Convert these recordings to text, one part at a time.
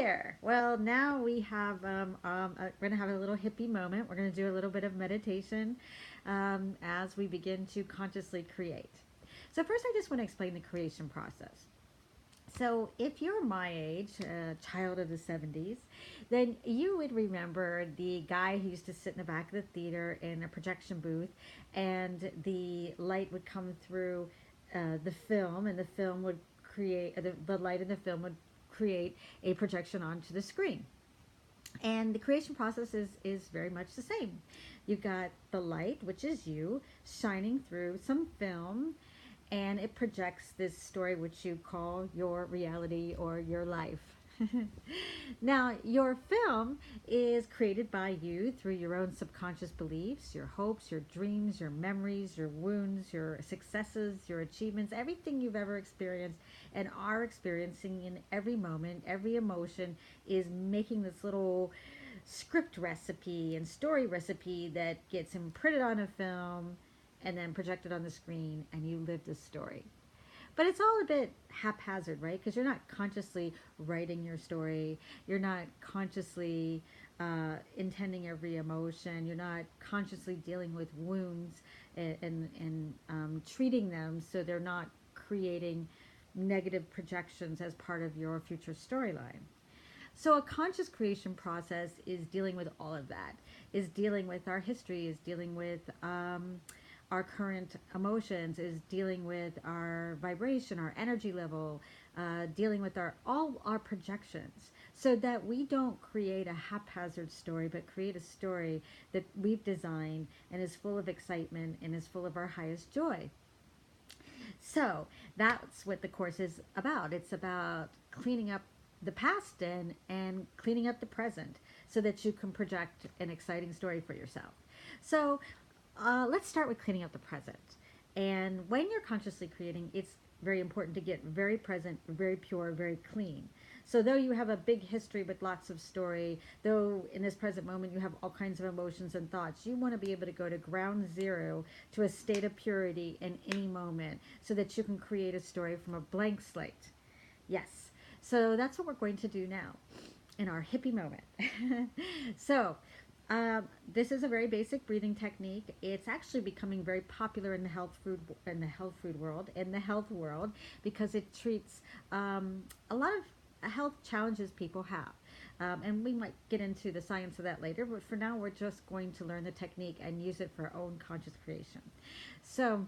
there. Well, now we have we're gonna have a little hippie moment. We're gonna do a little bit of meditation as we begin to consciously create. So first, I just want to explain the creation process. So, if you're my age, a child of the 70s, then you would remember the guy who used to sit in the back of the theater in a projection booth, and the light would come through the film, and the film would create, the light in the film would create a projection onto the screen. And the creation process is very much the same. You've got the light, which is you, shining through some film, and it projects this story which you call your reality or your life. Now, your film is created by you through your own subconscious beliefs, your hopes, your dreams, your memories, your wounds, your successes, your achievements, everything you've ever experienced and are experiencing in every moment, every emotion is making this little script recipe and story recipe that gets imprinted on a film and then projected on the screen, and you live the story. But it's all a bit haphazard, right? Because you're not consciously writing your story. You're not consciously intending every emotion. You're not consciously dealing with wounds and treating them so they're not creating negative projections as part of your future storyline. So a conscious creation process is dealing with all of that, is dealing with our history, is dealing with our current emotions, is dealing with our vibration, our energy level, dealing with our all our projections, so that we don't create a haphazard story, but create a story that we've designed and is full of excitement and is full of our highest joy. So that's what the course is about. It's about cleaning up the past and cleaning up the present so that you can project an exciting story for yourself. So let's start with cleaning up the present. And when you're consciously creating, it's very important to get very present, very pure, very clean. So though you have a big history with lots of story, though in this present moment you have all kinds of emotions and thoughts, you want to be able to go to ground zero to a state of purity in any moment so that you can create a story from a blank slate. Yes. So that's what we're going to do now in our hippie moment. So this is a very basic breathing technique. It's actually becoming very popular in the health world because it treats a lot of health challenges people have. And we might get into the science of that later, but for now we're just going to learn the technique and use it for our own conscious creation. So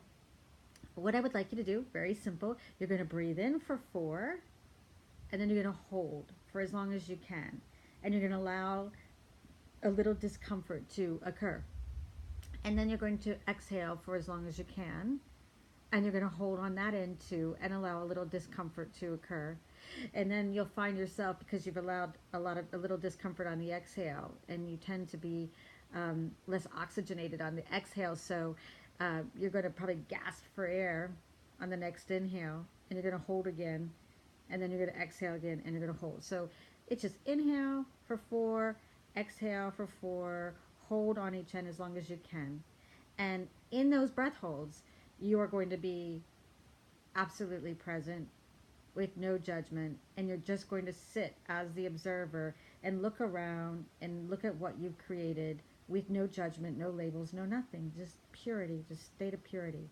what I would like you to do, very simple, you're going to breathe in for 4, and then you're going to hold for as long as you can. And you're going to allow a little discomfort to occur. And then you're going to exhale for as long as you can. And you're going to hold on that end too and allow a little discomfort to occur. And then you'll find yourself, because you've allowed a little discomfort on the exhale, and you tend to be less oxygenated on the exhale. So you're going to probably gasp for air on the next inhale, and you're going to hold again, and then you're going to exhale again, and you're going to hold. So it's just inhale for 4, exhale for 4, hold on each end as long as you can. And in those breath holds, you are going to be absolutely present with no judgment, and you're just going to sit as the observer and look around and look at what you've created with no judgment, no labels, no nothing, just purity, just state of purity.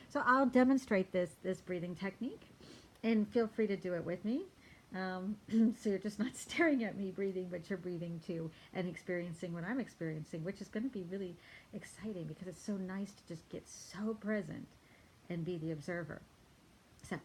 So I'll demonstrate this breathing technique, and feel free to do it with me. So you're just not staring at me breathing, but you're breathing too and experiencing what I'm experiencing, which is going to be really exciting because it's so nice to just get so present and be the observer. So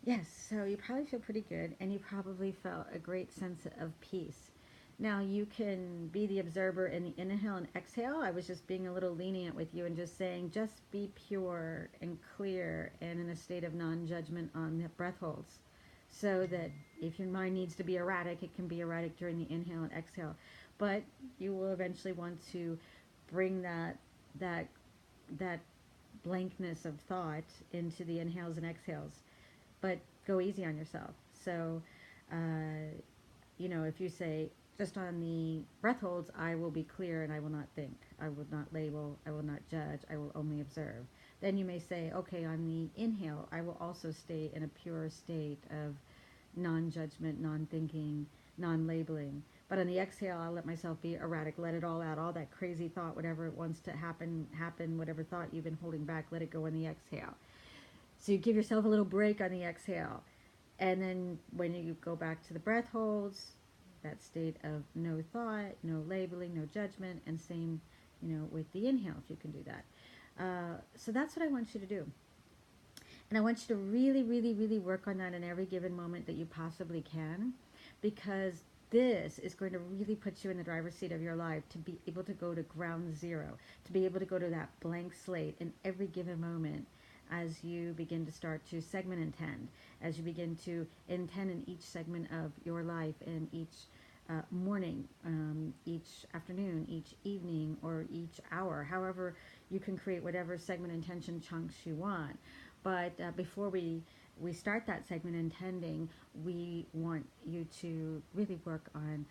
Yes, so you probably feel pretty good, and you probably felt a great sense of peace. Now, you can be the observer in the inhale and exhale. I was just being a little lenient with you and just saying, just be pure and clear and in a state of non judgment on the breath holds. So that if your mind needs to be erratic, it can be erratic during the inhale and exhale. But you will eventually want to bring that, that blankness of thought into the inhales and exhales, but go easy on yourself. So, if you say, just on the breath holds, I will be clear and I will not think. I will not label. I will not judge. I will only observe. Then you may say, okay, on the inhale, I will also stay in a pure state of non judgment, non thinking, non labeling. But on the exhale, I'll let myself be erratic, let it all out, all that crazy thought, whatever it wants to happen, whatever thought you've been holding back, let it go on the exhale. So you give yourself a little break on the exhale. And then when you go back to the breath holds, that state of no thought, no labeling, no judgment, and same, with the inhale, if you can do that. So that's what I want you to do. And I want you to really, really, really work on that in every given moment that you possibly can, because this is going to really put you in the driver's seat of your life, to be able to go to ground zero, to be able to go to that blank slate in every given moment as you begin to start to segment intend, as you begin to intend in each segment of your life, in each morning, each afternoon, each evening, or each hour, however you can create whatever segment intention chunks you want. But before we start that segment intending, we want you to really work on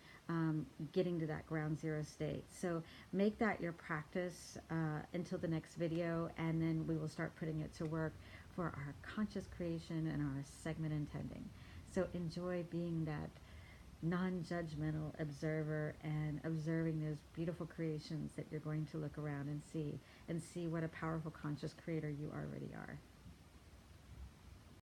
getting to that ground zero state. So make that your practice until the next video, and then we will start putting it to work for our conscious creation and our segment intending. So enjoy being that non-judgmental observer and observing those beautiful creations that you're going to look around and see what a powerful conscious creator you already are.